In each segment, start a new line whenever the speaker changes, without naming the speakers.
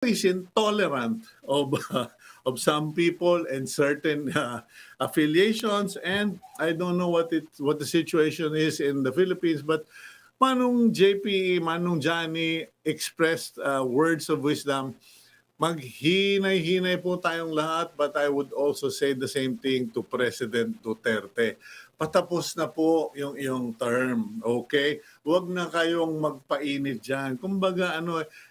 is intolerant of of some people and certain affiliations, and I don't know what the situation is in the Philippines, but Manong JP, Manong Johnny expressed words of wisdom. Maghinay-hinay po tayong lahat, but I would also say the same thing to President Duterte. Patapos na po yung iyong term, okay? Huwag na kayong magpainit dyan. Kumbaga,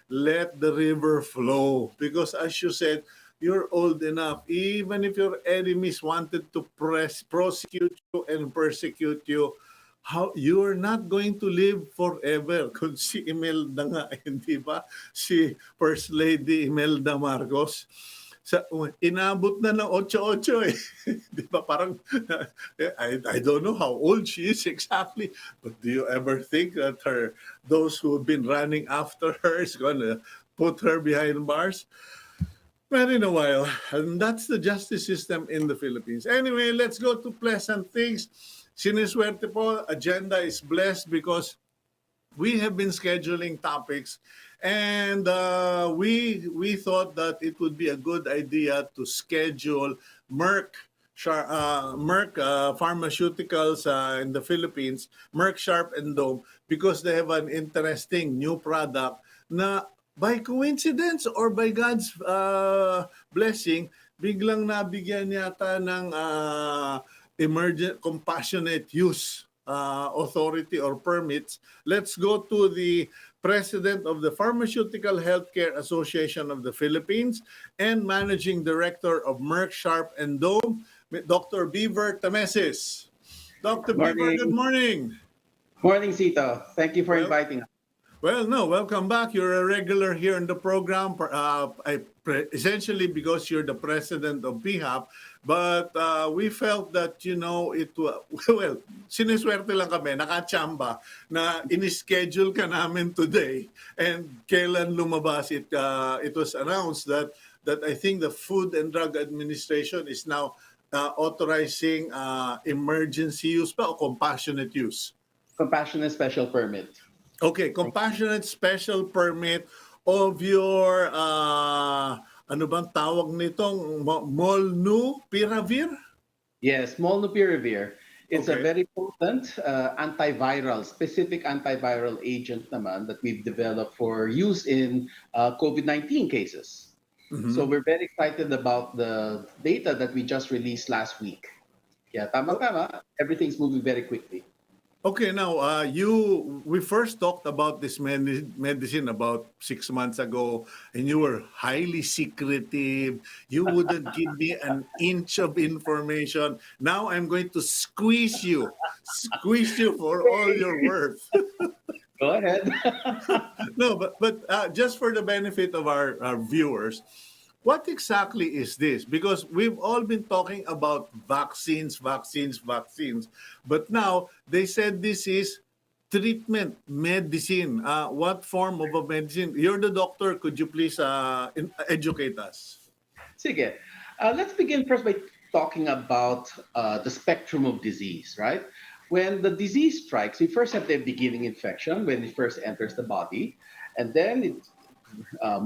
let the river flow. Because as you said, you're old enough. Even if your enemies wanted to prosecute you and persecute you, you're not going to live forever. Kung si Imelda nga, hindi ba? Si First Lady Imelda Marcos, inabot na ng 88 eh. Di ba? Parang, I don't know how old she is exactly, but do you ever think that those who have been running after her is gonna put her behind bars? Well, in a while. And that's the justice system in the Philippines. Anyway, let's go to pleasant things. Siniswerte po, agenda is blessed because we have been scheduling topics, and we thought that it would be a good idea to schedule Merck Pharmaceuticals in the Philippines, Merck Sharp and Dome, because they have an interesting new product na by coincidence or by God's blessing, biglang nabigyan yata ng emergent compassionate use authority or permits. Let's go to the President of the Pharmaceutical Healthcare Association of the Philippines and Managing Director of Merck Sharp and Dome, Dr. Beaver Tamesis. Dr. Beaver, good morning.
Morning, Cito. Thank you for inviting us.
Well, no, welcome back. You're a regular here in the program, essentially because you're the president of PHAP. But we felt that, well, siniswerte lang kami, nakachamba, na in-schedule ka namin today. And kailan lumabas, it was announced that I think the Food and Drug Administration is now authorizing emergency use pa o compassionate use?
Compassionate special permit.
Okay, compassionate special permit of your, ano bang tawag nitong, Molnupiravir?
Yes, Molnupiravir. It's
Okay.
a very potent antiviral, specific antiviral agent naman that we've developed for use in COVID-19 cases.
Mhm.
So we're very excited about the data that we just released last week. Yeah, tama-tama. Everything's moving very quickly.
Okay, now we first talked about this medicine about 6 months ago, and you were highly secretive. You wouldn't give me an inch of information. Now I'm going to squeeze you for all your worth.
Go ahead.
No, but just for the benefit of our viewers, what exactly is this? Because we've all been talking about vaccines, but now they said this is treatment medicine. What form of a medicine? You're the doctor. Could you please educate us?
Sige. Let's begin first by talking about the spectrum of disease, right? When the disease strikes, we first have the beginning infection when it first enters the body, and then it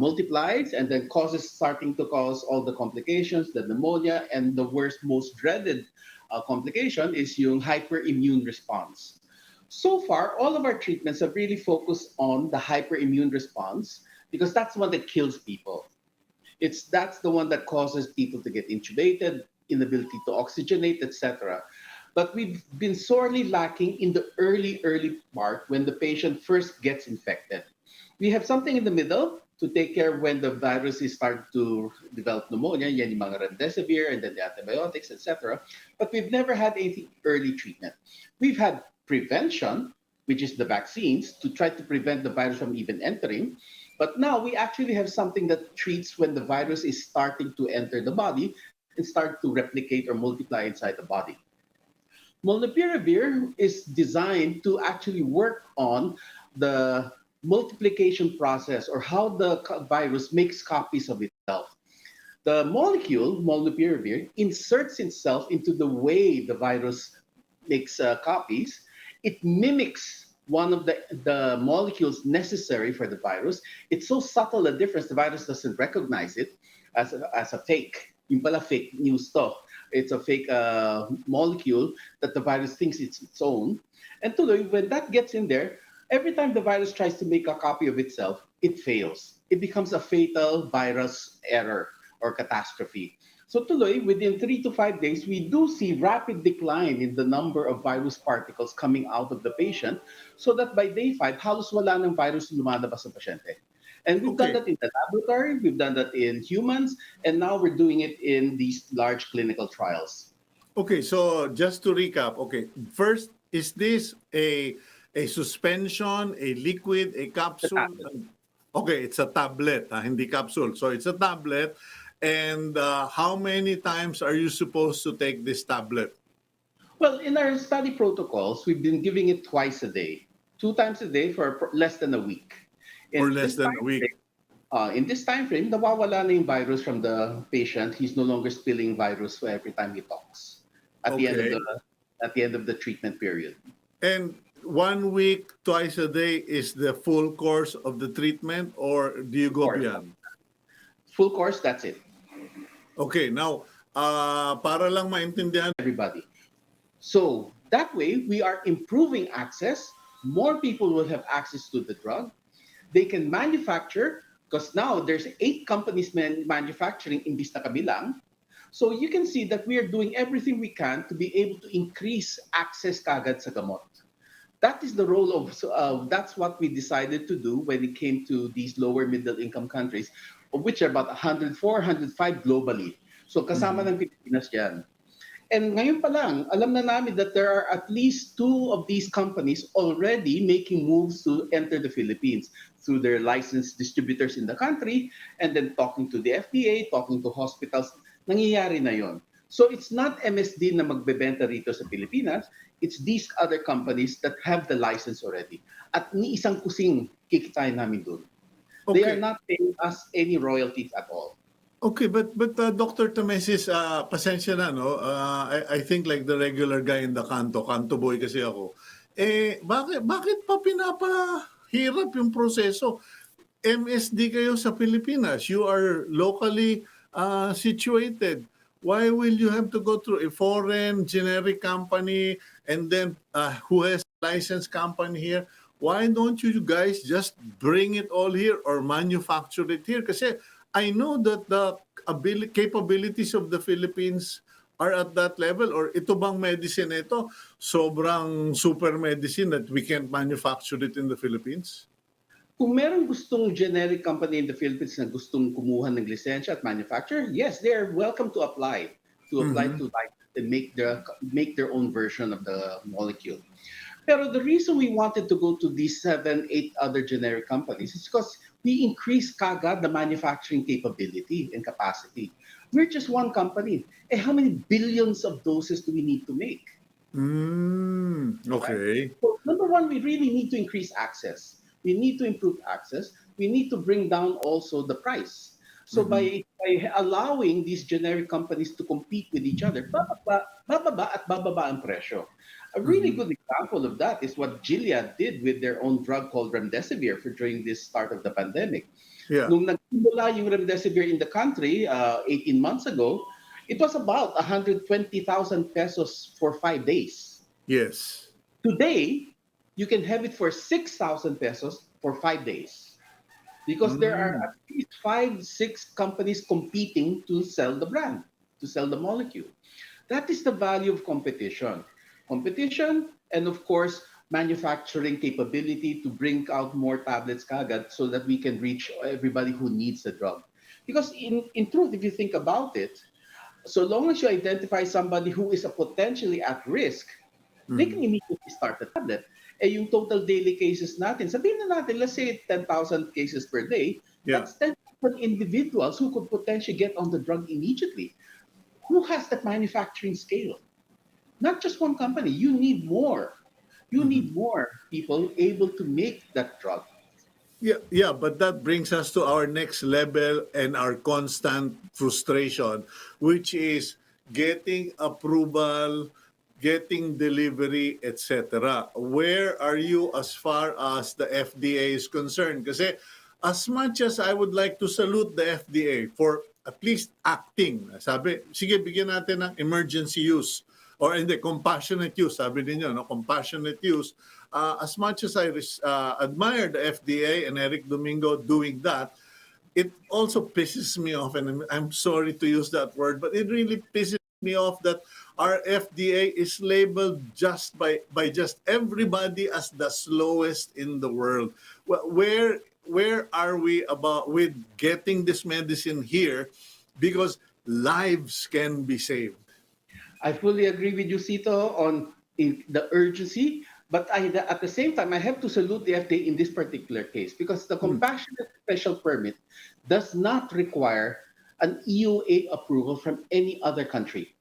multiplies and then starting to cause all the complications, the pneumonia, and the worst, most dreaded complication is yung hyperimmune response. So far, all of our treatments have really focused on the hyperimmune response because that's the one that kills people. That's the one that causes people to get intubated, inability to oxygenate, etc. But we've been sorely lacking in the early part when the patient first gets infected. We have something in the middle to take care when the virus is starting to develop pneumonia, yan yung mga remdesivir and then the antibiotics, etc. But we've never had anything early treatment. We've had prevention, which is the vaccines, to try to prevent the virus from even entering. But now we actually have something that treats when the virus is starting to enter the body and start to replicate or multiply inside the body. Molnupiravir is designed to actually work on the multiplication process or how the virus makes copies of itself. The molecule, Molnupiravir, inserts itself into the way the virus makes copies. It mimics one of the molecules necessary for the virus. It's so subtle a difference, the virus doesn't recognize it as a fake. Yung pala fake news to. It's a fake molecule that the virus thinks it's its own. And tuloy, when that gets in there, every time the virus tries to make a copy of itself, it fails. It becomes a fatal virus error or catastrophe. So tuloy, within 3 to 5 days, we do see rapid decline in the number of virus particles coming out of the patient so that by day 5, halos wala ng virus lumalabas sa pasyente. And we've done
Okay.
that in the laboratory, we've done that in humans, and now we're doing it in these large clinical trials.
Okay, so just to recap, okay, first, is this a suspension, a liquid, a
The
capsule?
tablet.
Okay, it's a tablet, hindi capsule. So it's a tablet. And how many times are you supposed to take this tablet?
Well, in our study protocols, we've been giving it twice a day, 2 times a day for less than a week.
For
In
less
this
than
time
a week?
frame, nawawala na yung virus from the patient. He's no longer spilling virus every time he talks at the end of
Okay.
the treatment period.
And 1 week, twice a day is the full course of the treatment, or do you go
Course.
beyond?
Full course, that's it.
Okay, now, para lang maintindihan.
Everybody. So that way, we are improving access. More people will have access to the drug. They can manufacture, because now there's 8 companies manufacturing imbis na kabilang. So you can see that we are doing everything we can to be able to increase access kagad sa gamot. That is the role of, that's what we decided to do when it came to these lower middle income countries, of which are about 104, 105 globally. So kasama ng Pilipinas yan. And ngayon pa lang, alam na namin that there are at least 2 of these companies already making moves to enter the Philippines through their licensed distributors in the country, and then talking to the FDA, talking to hospitals. Nangyayari na yon. So it's not MSD na magbebenta rito sa Pilipinas, it's these other companies that have the license already. At ni isang kusing kikitain namin doon. They are
Okay.
not paying us any royalties at all.
Okay, but Dr. Tamesis, pasensya na, no? I think like the regular guy in the kanto boy kasi ako. Bakit pa pinapahirap yung proseso? MSD kayo sa Pilipinas. You are locally situated. Why will you have to go through a foreign generic company and then who has a licensed company here? Why don't you guys just bring it all here or manufacture it here? Kasi I know that the capabilities of the Philippines are at that level, or ito bang medicine ito, sobrang super medicine that we can't manufacture it in the Philippines?
Kung merong gustong generic company in the Philippines na gustong kumuha ng lisensya at manufacture, yes, they are welcome to apply to license and make their own version of the molecule. Pero the reason we wanted to go to these 7, 8 other generic companies is because we increase kagad the manufacturing capability and capacity. We're just one company. How many billions of doses do we need to make?
Okay.
So, number one, we really need to increase access. We need to improve access. We need to bring down also the price. So by allowing these generic companies to compete with each other, bababa ang presyo. A really good example of that is what Gilead did with their own drug called remdesivir during this start of the pandemic.
Yeah.
Nung nagsimula yung remdesivir in the country 18 months ago, it was about 120,000 pesos for 5 days.
Yes.
Today, you can have it for 6,000 pesos for 5 days. Because there are at least 5, 6 companies competing to sell the brand, to sell the molecule. That is the value of competition. Competition, and of course, manufacturing capability to bring out more tablets kagad so that we can reach everybody who needs the drug. Because in truth, if you think about it, so long as you identify somebody who is a potentially at risk, they can immediately start the tablet. Yung total daily cases natin, sabihin na natin, let's say 10,000 cases per day,
Yeah.
that's 10,000 individuals who could potentially get on the drug immediately. Who has that manufacturing scale? Not just one company. You need more. You need more people able to make that drug.
Yeah, but that brings us to our next level and our constant frustration, which is getting approval, getting delivery, etc. Where are you as far as the FDA is concerned? Kasi as much as I would like to salute the FDA for at least acting, sabi, sige, bigyan natin ng emergency use or hindi, compassionate use, sabi ninyo, no? Compassionate use. As much as I admire the FDA and Eric Domingo doing that, it also pisses me off, and I'm sorry to use that word, but it really pisses me off that our FDA is labeled just by just everybody as the slowest in the world. Where are we about with getting this medicine here? Because lives can be saved.
I fully agree with you, Cito, on the urgency. But at the same time, I have to salute the FDA in this particular case because the compassionate special permit does not require an EUA approval from any other country.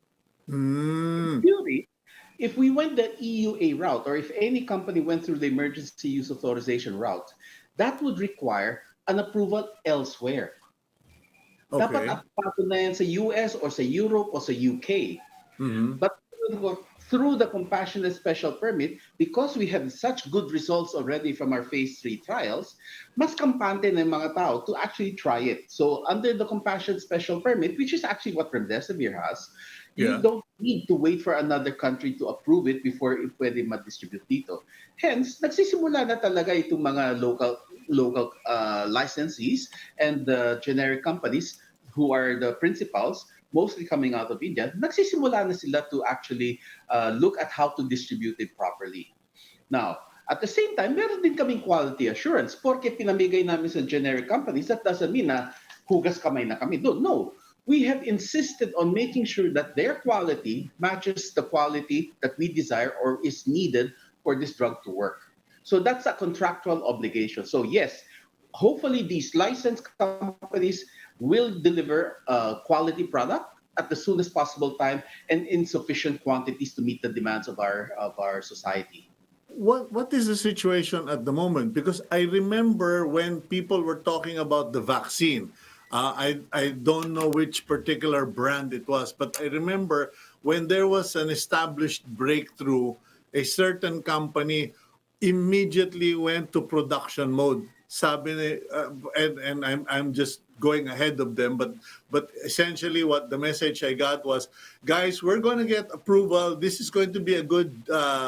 In
Mm,
theory, if we went the EUA route, or if any company went through the emergency use authorization route, that would require an approval elsewhere. Dapat
okay.
approval na yan sa US or sa Europe or sa UK.
Mm-hmm.
But through the compassionate special permit, because we have such good results already from our phase 3 trials, mas kampante ng mga tao to actually try it. So under the compassionate special permit, which is actually what remdesivir has, you
Yeah.
don't need to wait for another country to approve it before it pwede ma-distribute dito. Hence, nagsisimula na talaga itong mga local licensees and the generic companies who are the principals, mostly coming out of India, nagsisimula na sila to actually look at how to distribute it properly. Now, at the same time, meron din kaming quality assurance. Porque pinamigay namin sa generic companies, that doesn't mean na hugas kamay na kami doon. No, we have insisted on making sure that their quality matches the quality that we desire or is needed for this drug to work. So that's a contractual obligation. So yes, hopefully these licensed companies will deliver a quality product at the soonest possible time and in sufficient quantities to meet the demands of our society.
What is the situation at the moment? Because I remember when people were talking about the vaccine. I don't know which particular brand it was, but I remember when there was an established breakthrough, a certain company immediately went to production mode. Sabi ni, and I'm just going ahead of them, but essentially what the message I got was, guys, we're going to get approval. This is going to be a good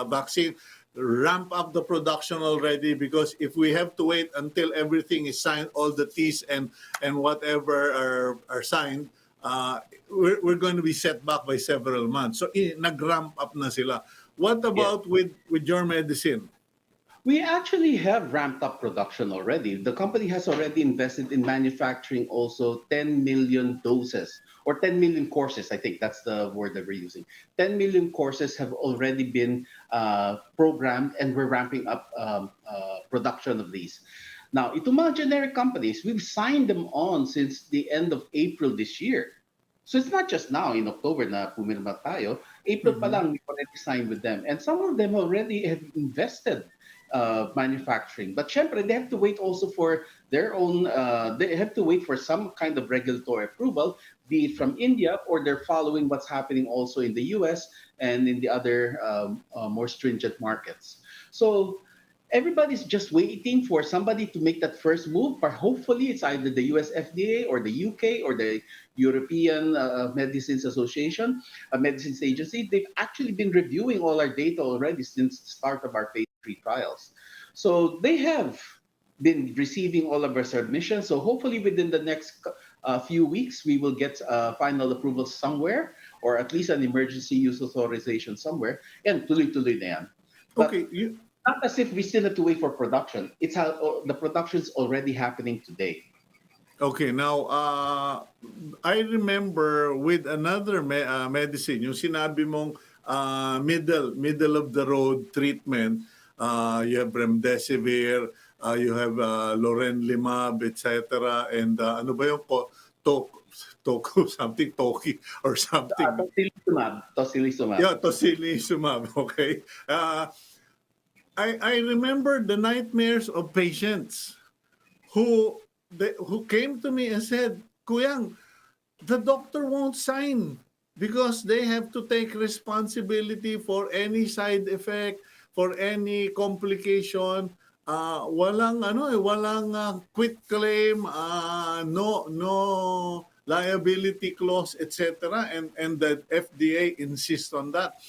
vaccine. Ramp up the production already, because if we have to wait until everything is signed, all the T's and whatever are signed, we're going to be set back by several months. So nag-ramp up na sila. What
Yes.
about with your medicine?
We actually have ramped up production already. The company has already invested in manufacturing also 10 million doses or 10 million courses. I think that's the word that we're using. 10 million courses have already been programmed, and we're ramping up production of these. Now, itong mga generic companies, we've signed them on since the end of April this year. So it's not just now in October na pumirma tayo. April pa
Mhm.
lang, we already signed with them. And some of them already have invested manufacturing. But syempre, they have to wait also for their own, they have to wait for some kind of regulatory approval, be it from India, or they're following what's happening also in the US and in the other more stringent markets. So everybody's just waiting for somebody to make that first move, but hopefully it's either the US FDA or the UK or the European Medicines Association, a medicines agency. They've actually been reviewing all our data already since the start of our phase 3 trials. So they have been receiving all of our submissions. So hopefully within the next few weeks, we will get final approval somewhere, or at least an emergency use authorization somewhere, and tuloy-tuloy na yan. But
Okay, you,
not as if we still have to wait for production. It's how the production's already happening today.
okay, now I remember with another medicine, yung sinabi mong middle of the road treatment, you have remdesivir, you have lorenlimab, etc. And ano ba yung toko something toki or something.
Tocilizumab.
Yeah, tocilizumab. Okay. I remember the nightmares of patients who came to me and said, Kuyang, the doctor won't sign. because they have to take responsibility for any side effect, for any complication. Walang quit claim, no liability clause, etc. And the FDA insists on that.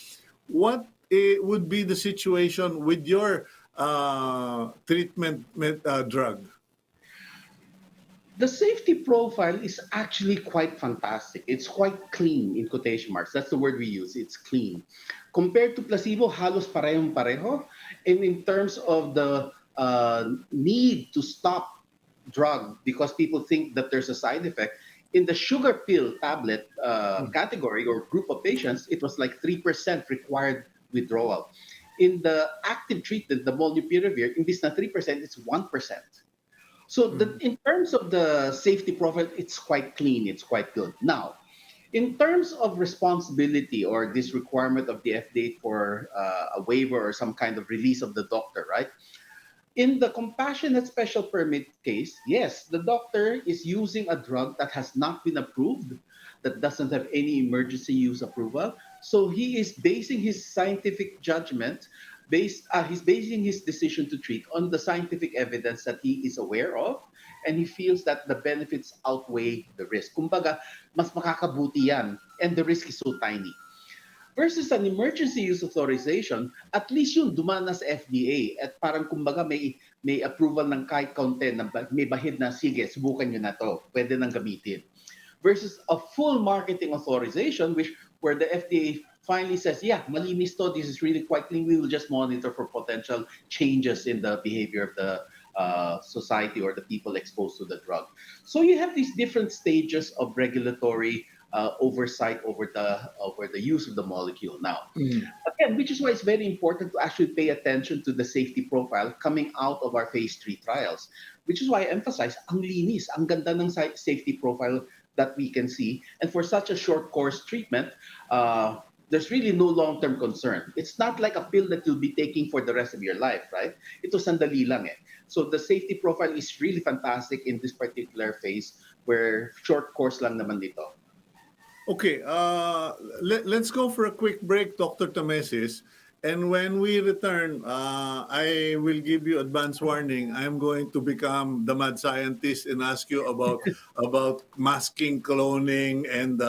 What would be the situation with your treatment drug?
The safety profile is actually quite fantastic. It's quite clean in quotation marks. That's the word we use. It's clean. Compared to placebo, halos parehong pareho. And in terms of the need to stop drug because people think that there's a side effect, in the sugar pill tablet category or group of patients, it was like 3% required withdrawal. In the active treatment, the molnupiravir, in this na 3%, it's 1%. So in terms of the safety profile, it's quite clean, it's quite good. Now, in terms of responsibility or this requirement of the FDA for a waiver or some kind of release of the doctor, right? In the compassionate special permit case, yes, the doctor is using a drug that has not been approved, that doesn't have any emergency use approval. So he is basing his scientific judgment, he's basing his decision to treat on the scientific evidence that he is aware of, and he feels that the benefits outweigh the risk. Kumbaga, mas makakabuti yan, and the risk is so tiny. Versus an emergency use authorization, at least yun dumaan na sa FDA at parang kumbaga may approval ng kahit kaunti, may bahid na, sige, subukan nyo na to, pwede nang gamitin. Versus a full marketing authorization, where the FDA finally says, yeah, malinis to, this is really quite clean, we will just monitor for potential changes in the behavior of the society or the people exposed to the drug. So you have these different stages of regulatory oversight over the use of the molecule. Now, again, which is why it's very important to actually pay attention to the safety profile coming out of our phase 3 trials. Which is why I emphasize, ang linis, ang ganda ng safety profile that we can see. And for such a short course treatment, there's really no long-term concern. It's not like a pill that you'll be taking for the rest of your life, right? Ito sandali lang eh. So the safety profile is really fantastic in this particular phase where short course lang naman dito.
Okay, let's go for a quick break, Dr. Tamesis. And when we return, I will give you advance warning. I'm going to become the mad scientist and ask you about masking, cloning, and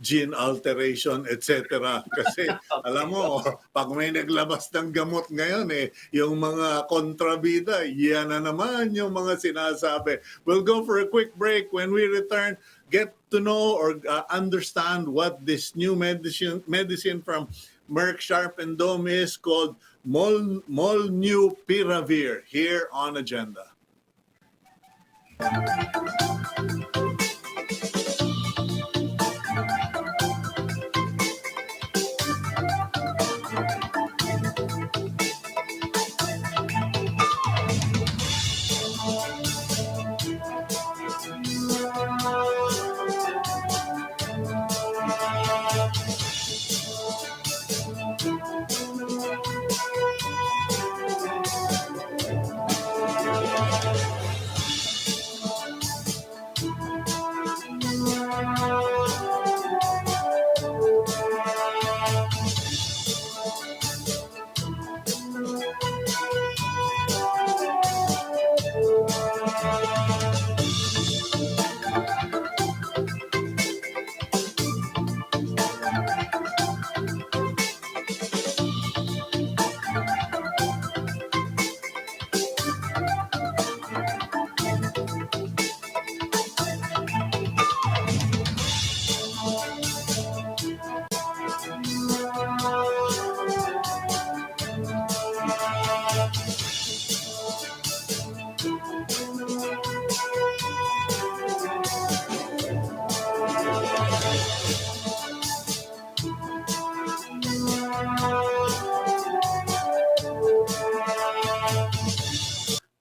gene alteration, etc. Kasi alam mo, pag may naglabas ng gamot ngayon, yung mga kontrabida, yan na naman yung mga sinasabi. We'll go for a quick break. When we return, get to know or understand what this new medicine from Merck Sharp and Dome is called Molnupiravir here on Agenda.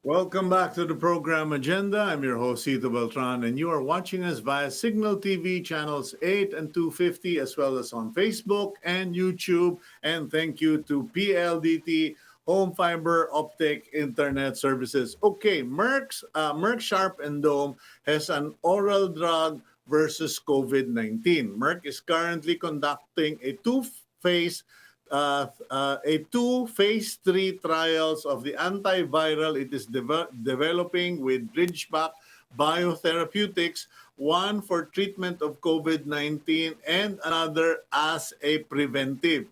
Welcome back to the program Agenda. I'm your host, Cito Beltran, and you are watching us via Cignal TV channels 8 and 250, as well as on Facebook and YouTube. And thank you to PLDT, Home Fiber Optic Internet Services. Okay, Merck Sharp and Dome has an oral drug versus COVID-19. Merck is currently conducting two phase 3 trials of the antiviral it is developing with Ridgeback Biotherapeutics, one for treatment of COVID-19 and another as a preventive.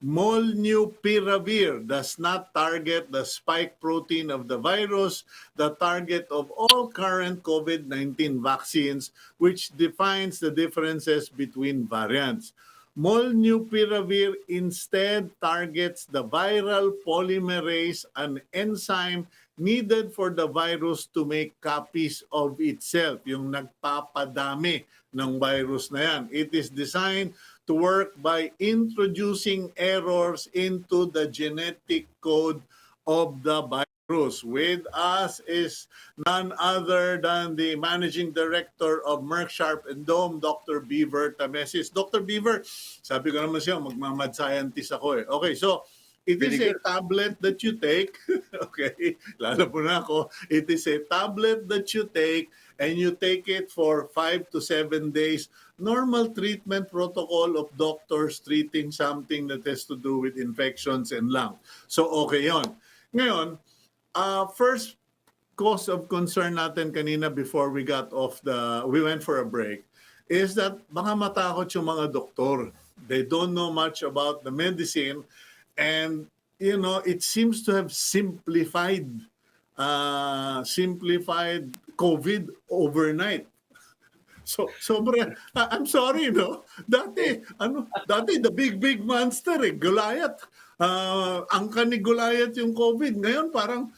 Molnupiravir does not target the spike protein of the virus, the target of all current COVID-19 vaccines, which defines the differences between variants. Molnupiravir instead targets the viral polymerase, an enzyme needed for the virus to make copies of itself, yung nagpapadami ng virus na yan. It is designed to work by introducing errors into the genetic code of the virus. With us is none other than the Managing Director of Merck Sharp and Dome, Dr. Beaver Tamesis. Dr. Beaver, sabi ko naman siya, magmamad scientist ako eh. Okay, so it is a tablet that you take. Okay, lalo po na ako. It is a tablet that you take and you take it for 5 to 7 days. Normal treatment protocol of doctors treating something that has to do with infections and lung. So okay yon. Ngayon, first cause of concern natin kanina before we went for a break is that baka matakot yung mga doktor. They don't know much about the medicine and it seems to have simplified COVID overnight. So sobra, I'm sorry, no? Dati the big monster Goliath. Angka ni Goliath yung COVID. Ngayon parang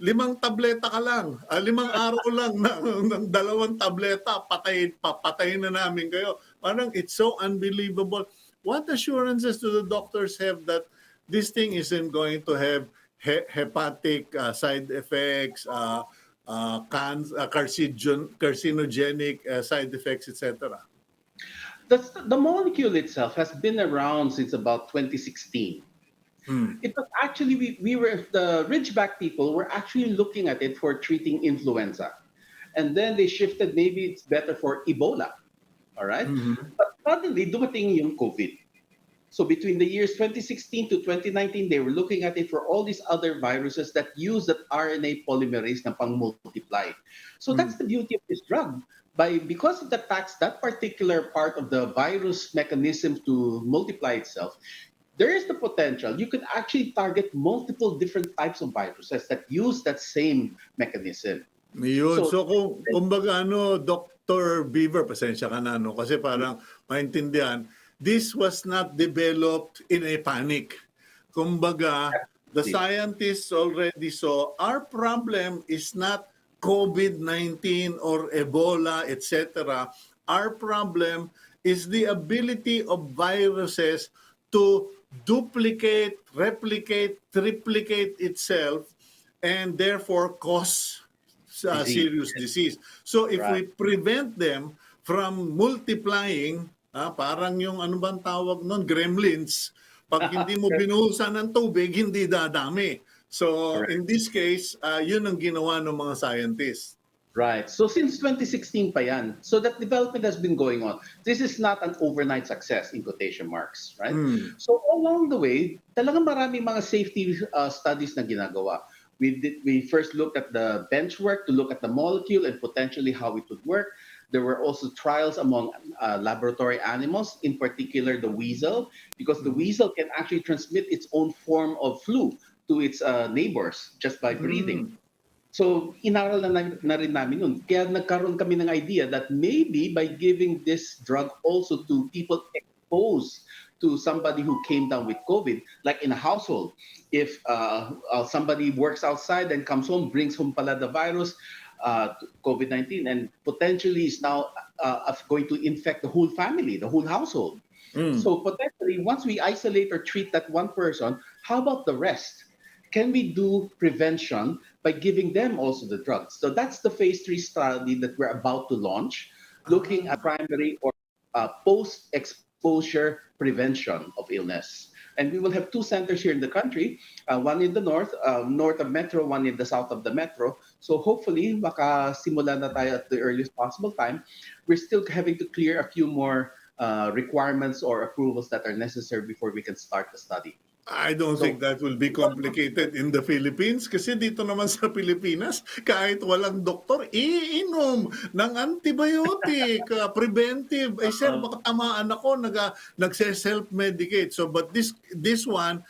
5 tableta ka lang. 5 araw lang ng 2 tableta, papatayin na namin kayo. Parang it's so unbelievable. What assurances do the doctors have that this thing isn't going to have hepatic side effects, carcinogenic side effects, etc.?
The molecule itself has been around since about 2016. It was actually, the Ridgeback people were actually looking at it for treating influenza. And then they shifted, maybe it's better for Ebola. All right? But suddenly, dumating yung COVID. So between the years 2016 to 2019, they were looking at it for all these other viruses that use that RNA polymerase na pang-multiply. So that's the beauty of this drug. Because of the fact that particular part of the virus mechanism to multiply itself, there is the potential you could actually target multiple different types of viruses that use that same mechanism.
Yun. So kumbaga Dr. Beaver, pasensya ka na, kasi parang maintindihan, this was not developed in a panic. Kumbaga, the scientists already saw our problem is not COVID-19 or Ebola, etc. Our problem is the ability of viruses to duplicate, replicate, triplicate itself, and therefore cause serious disease. So if we prevent them from multiplying, parang yung ano bang tawag nun, gremlins, pag hindi mo binuhusan ng tubig, hindi dadami. So in this case, yun ang ginawa ng mga scientists.
Right. So since 2016 pa yan, so that development has been going on. This is not an overnight success in quotation marks, right? So along the way, talagang maraming mga safety studies na ginagawa. We first looked at the bench work to look at the molecule and potentially how it would work. There were also trials among laboratory animals, in particular the weasel, because the weasel can actually transmit its own form of flu to its neighbors just by breathing. So inaral na rin namin yun. Kaya nagkaroon kami ng idea that maybe by giving this drug also to people exposed to somebody who came down with COVID, like in a household, if somebody works outside and comes home, brings home pala the virus, COVID-19, and potentially is now going to infect the whole family, the whole household. So potentially, once we isolate or treat that one person, how about the rest? Can we do prevention by giving them also the drugs? So that's the phase 3 study that we're about to launch, looking at primary or post-exposure prevention of illness. And we will have 2 centers here in the country, one in the north of Metro, one in the south of the Metro. So hopefully, makasimula na tayo at the earliest possible time. We're still having to clear a few more requirements or approvals that are necessary before we can start the study.
I don't
So,
think that will be complicated in the Philippines kasi dito naman sa Pilipinas, kahit walang doktor, iinom ng antibiotic, preventive. Eh sir,
uh,
baka tamaan ako, nagse-self-medicate. So but this one,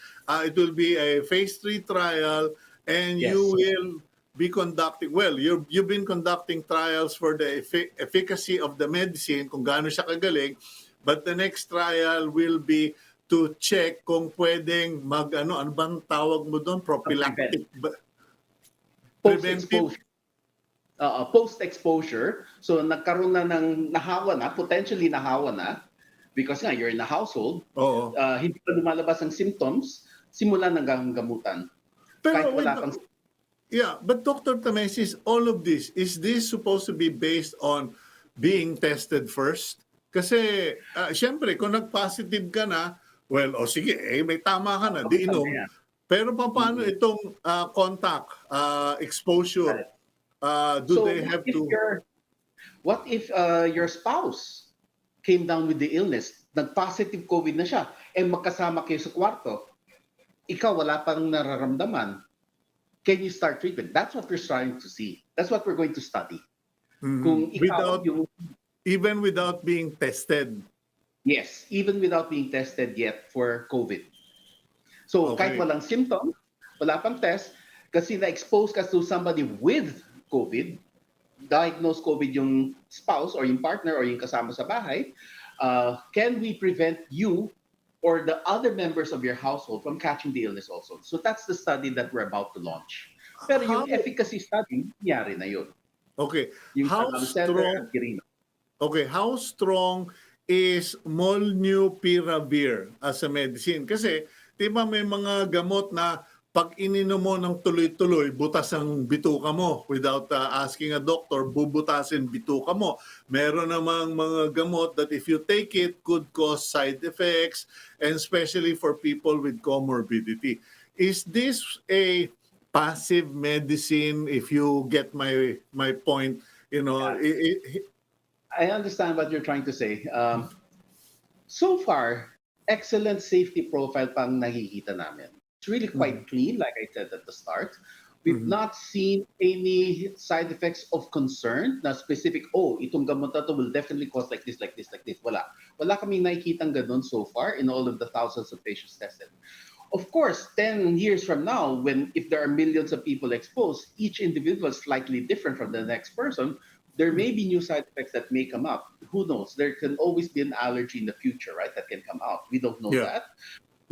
it will be a phase 3 trial and you
yes.
will be conducting, well, you've been conducting trials for the efficacy of the medicine, kung gaano siya kagaling, but the next trial will be to check kung pwedeng ano bang tawag mo doon?
Prevent.
Prophylactic, preventive?
Post-exposure. Post-exposure. So nagkaroon na ng potentially nahawa na, because nga, you're in a household,
Oo.
hindi pa lumalabas ang symptoms, simulan ng gamutan.
Pero
Kahit wala pang...
yeah, but Dr. Tamesis, all of this, is this supposed to be based on being tested first? Kasi, syempre, kung nag-positive ka na, well, sige, may tama ka na, di inom. Pero paano itong contact, exposure? They have to...
What if your spouse came down with the illness, nag-positive COVID na siya, magkasama kayo sa kwarto, ikaw wala pang nararamdaman, can you start treatment? That's what we're trying to see. That's what we're going to study. Kung ikaw,
even without being tested?
Yes, even without being tested yet for COVID. So kahit walang symptom, wala pang test, kasi na-expose ka to somebody with COVID, diagnosed COVID yung spouse or yung partner or yung kasama sa bahay, can we prevent you or the other members of your household from catching the illness also? So that's the study that we're about to launch. Pero yung efficacy study, nangyari na yun.
Okay.
Yung
how strong is Molnupiravir as a medicine? Kasi, di ba may mga gamot na pag ininom mo ng tuloy-tuloy, butas ang bituka mo without asking a doctor, bubutasin bituka mo. Meron namang mga gamot that if you take it, could cause side effects, and especially for people with comorbidity. Is this a passive medicine, if you get my point? You know,
I understand what you're trying to say. So far, excellent safety profile pang nakikita namin. It's really quite clean, like I said at the start. We've not seen any side effects of concern na specific, itong gamot na to will definitely cause like this, like this, like this. Wala kaming nakikitang ganun so far in all of the thousands of patients tested. Of course, 10 years from now, if there are millions of people exposed, each individual is slightly different from the next person, there may be new side effects that may come up. Who knows? There can always be an allergy in the future, right? That can come out. We don't know that.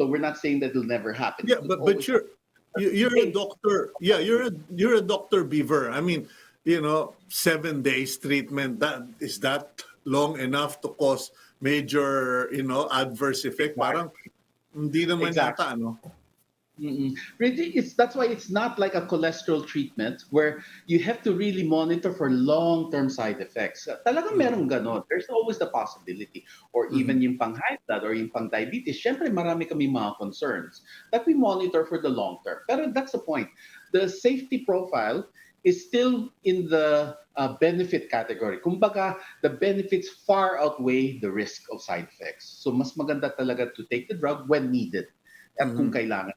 So we're not saying that it'll never happen.
Yeah, but you're a doctor. Yeah, you're a doctor, Beaver. I mean, 7 days treatment, is that long enough to cause major, adverse effect? Parang hindi naman yata, no?
Really, that's why it's not like a cholesterol treatment where you have to really monitor for long-term side effects. Talagang merong ganon. There's always the possibility. Or even yung pang high blood or yung pang diabetes, syempre marami kami mga concerns that we monitor for the long term. Pero that's the point. The safety profile is still in the benefit category. Kumbaga, the benefits far outweigh the risk of side effects. So mas maganda talaga to take the drug when needed at kung kailangan.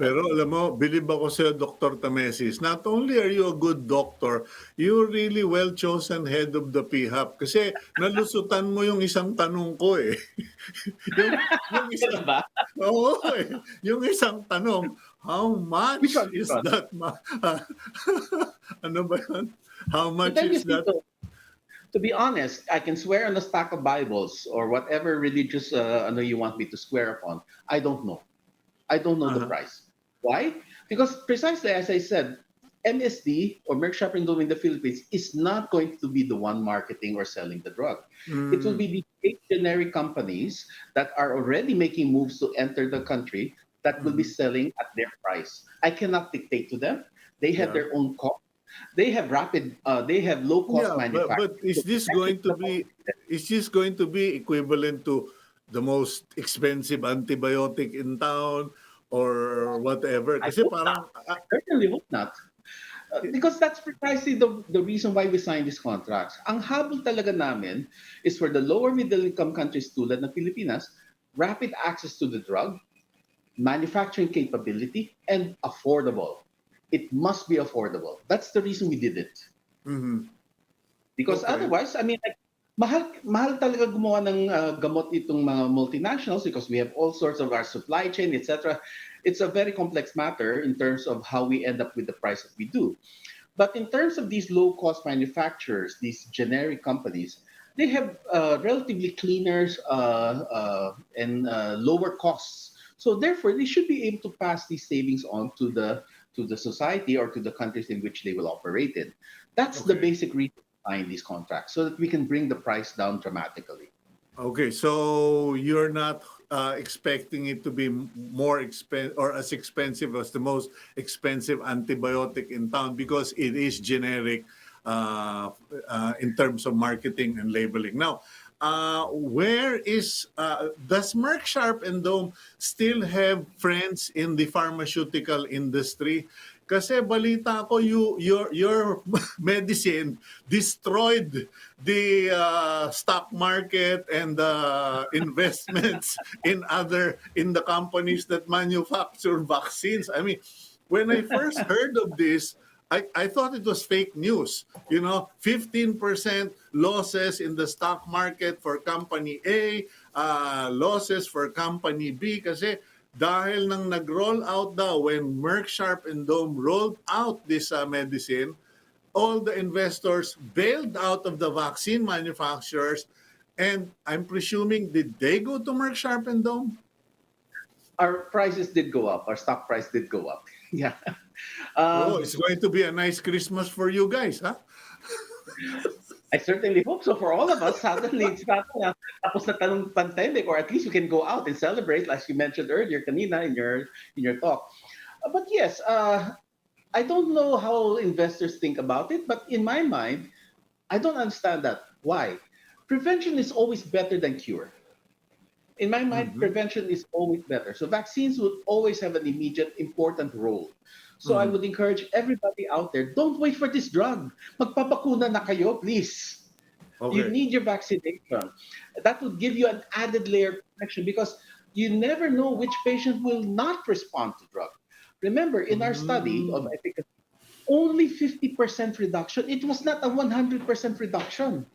Pero alam mo, believe ako sa Dr. Tamesis, not only are you a good doctor, you're really well-chosen head of the PHAP. Kasi nalusutan mo yung isang tanong ko eh. yung isang, yung isang tanong, how much is that? Ano ba yun? How much is that?
To be honest, I can swear on a stack of Bibles or whatever religious you want me to swear upon. I don't know. I don't know the price. Why? Because precisely as I said, MSD or Merck Co in the Philippines is not going to be the one marketing or selling the drug. It will be the 8 generic companies that are already making moves to enter the country that will be selling at their price. I cannot dictate to them. They have their own cost. They have low cost manufacturing.
But is this going to be equivalent to the most expensive antibiotic in town or whatever? Kasi parang
I certainly hope not. Because that's precisely the reason why we signed these contracts. Ang habol talaga namin is for the lower middle income countries tulad ng Pilipinas, rapid access to the drug, manufacturing capability, and affordable. It must be affordable. That's the reason we did it.
Mhm.
Because
Okay.
otherwise, I mean, like, mahal talaga gumawa ng gamot itong mga multinationals because we have all sorts of our supply chain, etc. It's a very complex matter in terms of how we end up with the price that we do. But in terms of these low cost manufacturers, these generic companies, they have relatively cleaner and lower costs. So therefore, they should be able to pass these savings on to the society or to the countries in which they will operate in. That's the
Okay.
basic reason behind these contracts, so that we can bring the price down dramatically.
Okay. So you're not expecting it to be more expensive or as expensive as the most expensive antibiotic in town because it is generic in terms of marketing and labeling. Now, where is does Merck Sharp and Dome still have friends in the pharmaceutical industry? Kasi balita ko your medicine destroyed the stock market and the investments in the companies that manufacture vaccines. I mean, when I first heard of this, I thought it was fake news. 15% losses in the stock market for company A, losses for company B kasi dahil nang nag-roll out daw when Merck Sharp and Dome rolled out this medicine, all the investors bailed out of the vaccine manufacturers, and I'm presuming did they go to Merck Sharp and Dome?
Our prices did go up. Our stock price did go up. Yeah.
Oh,
Um,
it's going to be a nice Christmas for you guys, huh?
I certainly hope so for all of us. Suddenly, it's not tapos na tanong pandemic, or at least we can go out and celebrate, as you mentioned earlier, kanina in your talk. But yes, I don't know how investors think about it, but in my mind, I don't understand that. Why? Prevention is always better than cure. In my mind,
Mm-hmm.
prevention is always better. So vaccines will always have an immediate important role. So I
Mm-hmm.
would encourage everybody out there, don't wait for this drug. Magpapakuna na kayo, please. You
Okay.
need your vaccination. That would give you an added layer of protection because you never know which patient will not respond to drug. Remember, in our study of
Mm-hmm.
efficacy, only 50% reduction. It was not a 100% reduction.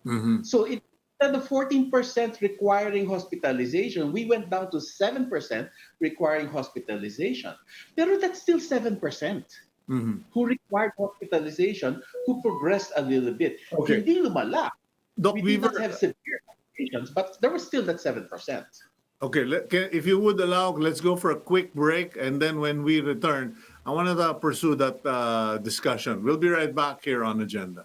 Mm-hmm.
So instead of 14% requiring hospitalization, we went down to 7% requiring hospitalization. Pero that's still 7%
Mm-hmm.
who required hospitalization, who progressed a little bit.
Okay.
Hindi lumala.
Doc
We did not have
Weaver,
severe complications, but there was still that 7%.
okay, if you would allow, let's go for a quick break, and then when we return, I want to pursue that discussion. We'll be right back here on Agenda.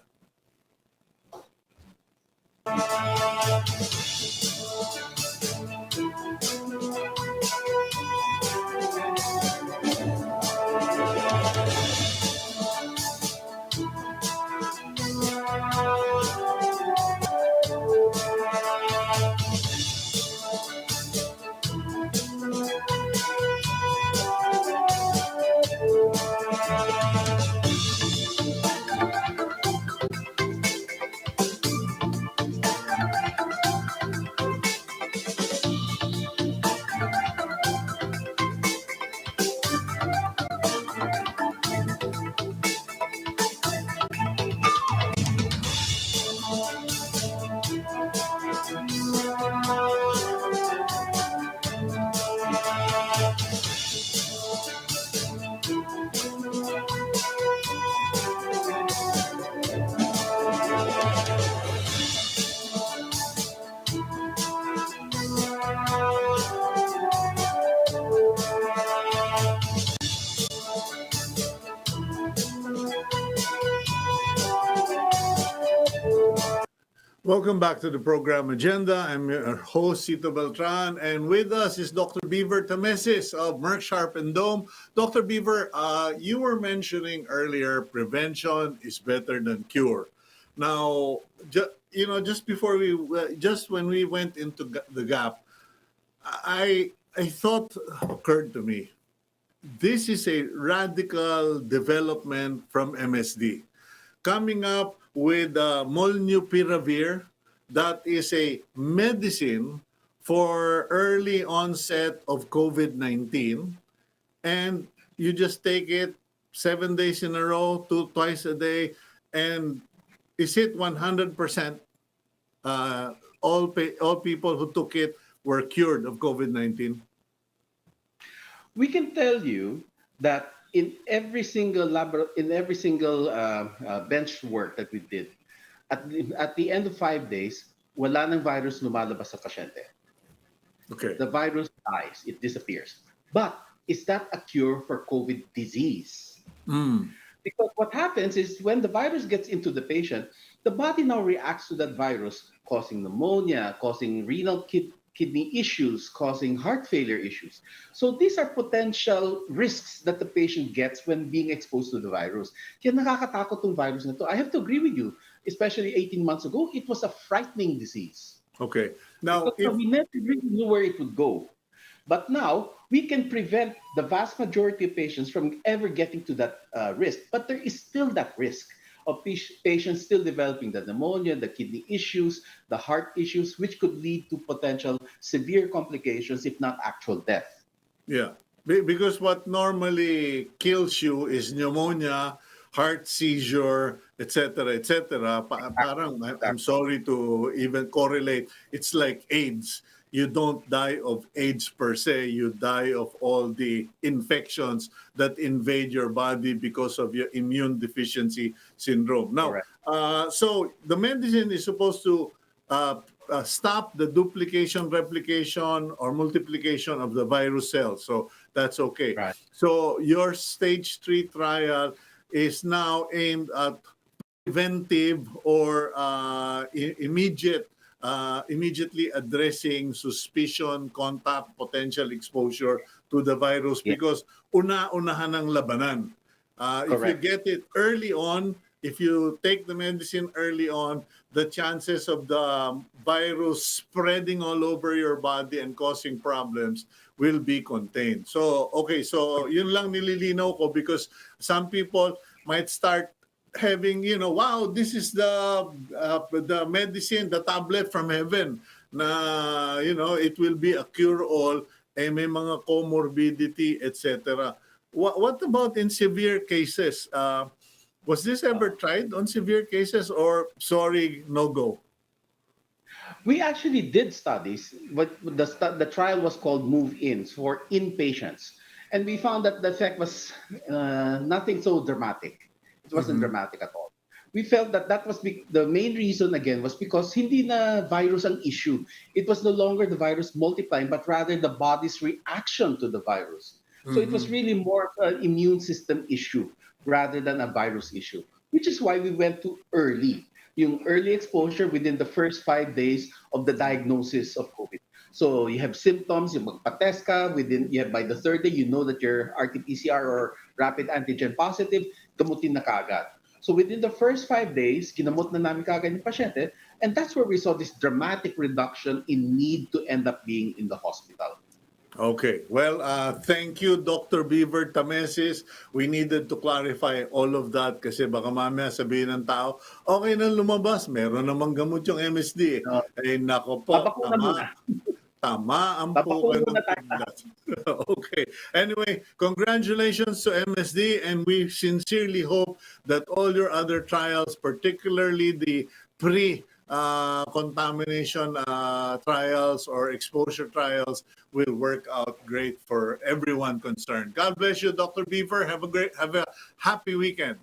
Welcome back to the program Agenda. I'm your host, Cito Beltran, and with us is Dr. Beaver Tamesis of Merck Sharp and Dome. Dr. Beaver, you were mentioning earlier prevention is better than cure. Now, just before just when we went into the gap, I thought occurred to me, this is a radical development from MSD. Coming up with Molnupiravir, that is a medicine for early onset of COVID-19. And you just take it 7 days in a row, twice a day. And is it 100%? All people who took it were cured of COVID-19?
We can tell you that in every single bench work that we did, at the end of 5 days, wala ng virus lumalabas sa pasyente.
Okay.
The virus dies, it disappears. But is that a cure for COVID disease? Because what happens is when the virus gets into the patient, the body now reacts to that virus, causing pneumonia, causing renal kidney issues, causing heart failure issues. So these are potential risks that the patient gets when being exposed to the virus. Kaya nakakatakot tong virus na to. I have to agree with you, especially 18 months ago, it was a frightening disease.
Okay. Now,
we never really knew where it would go. But now, we can prevent the vast majority of patients from ever getting to that risk. But there is still that risk of patients still developing the pneumonia, the kidney issues, the heart issues, which could lead to potential severe complications, if not actual death.
Yeah, because what normally kills you is pneumonia, heart seizure, etc., etc. Parang, I'm sorry to even correlate. It's like AIDS. You don't die of AIDS per se. You die of all the infections that invade your body because of your immune deficiency syndrome. Now, so the medicine is supposed to stop the duplication, replication, or multiplication of the virus cells. So that's okay.
Right.
So your stage 3 trial is now aimed at preventive or immediately addressing suspicion, contact, potential exposure to the virus because una-unahan ng labanan. If you get it early on, if you take the medicine early on, the chances of the virus spreading all over your body and causing problems will be contained. So, okay, so yun lang nililinaw ko because some people might start having, wow, this is the medicine, the tablet from heaven na, it will be a cure-all, may mga comorbidity, etc. What about in severe cases? Was this ever tried on severe cases or sorry, no go?
We actually did studies, but the trial was called Move-Ins for inpatients. And we found that the effect was nothing so dramatic. It wasn't dramatic at all. We felt that was the main reason, again, was because hindi na virus ang issue. It was no longer the virus multiplying, but rather the body's reaction to the virus. So it was really more of an immune system issue rather than a virus issue, which is why we went to early. Yung early exposure within the first 5 days of the diagnosis of COVID. So you have symptoms, you magpa-test ka, by the third day, you know that you're RT-PCR or rapid antigen positive, gamutin na kaagad. So within the first 5 days, kinamot na namin kaagad yung pasyente, and that's where we saw this dramatic reduction in need to end up being in the hospital.
Okay. Well, thank you, Dr. Beaver Tamesis. We needed to clarify all of that kasi baka mamaya sabihin ng tao, okay na lumabas, meron namang gamot yung MSD. Eh, nako po, tama ang puka ng paglas. Okay. Anyway, congratulations to MSD and we sincerely hope that all your other trials, particularly the contamination trials or exposure trials will work out great for everyone concerned. God bless you, Dr. Beaver. Have a happy weekend.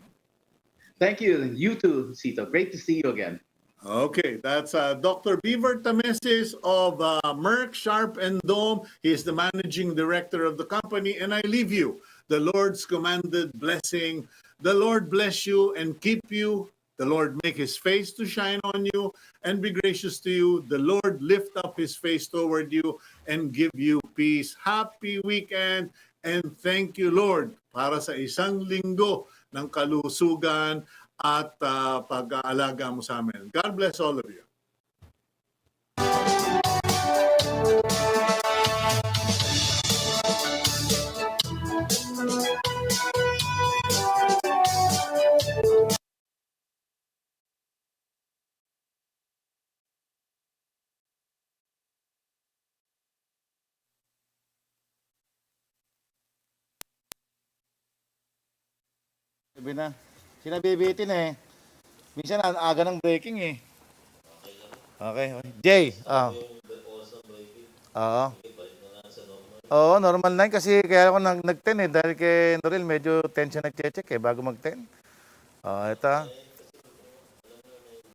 Thank you. You too, Cito. Great to see you again.
Okay, that's Dr. Beaver Tamesis of Merck Sharp and Dome. He is the managing director of the company, and I leave you the Lord's commanded blessing. The Lord bless you and keep you. The Lord make his face to shine on you and be gracious to you. The Lord lift up his face toward you and give you peace. Happy weekend and thank you, Lord, para sa isang linggo ng kalusugan at pag-aalaga mo sa amin. God bless all of you.
Sabi na. Sinabibitin eh. Minsan ang aga ng breaking eh. Okay. Jay. Oo. Oo, normal na yun kasi kaya ako nag-10 eh. Dahil kay Norel medyo tension nag-check eh bago mag-10. Ito.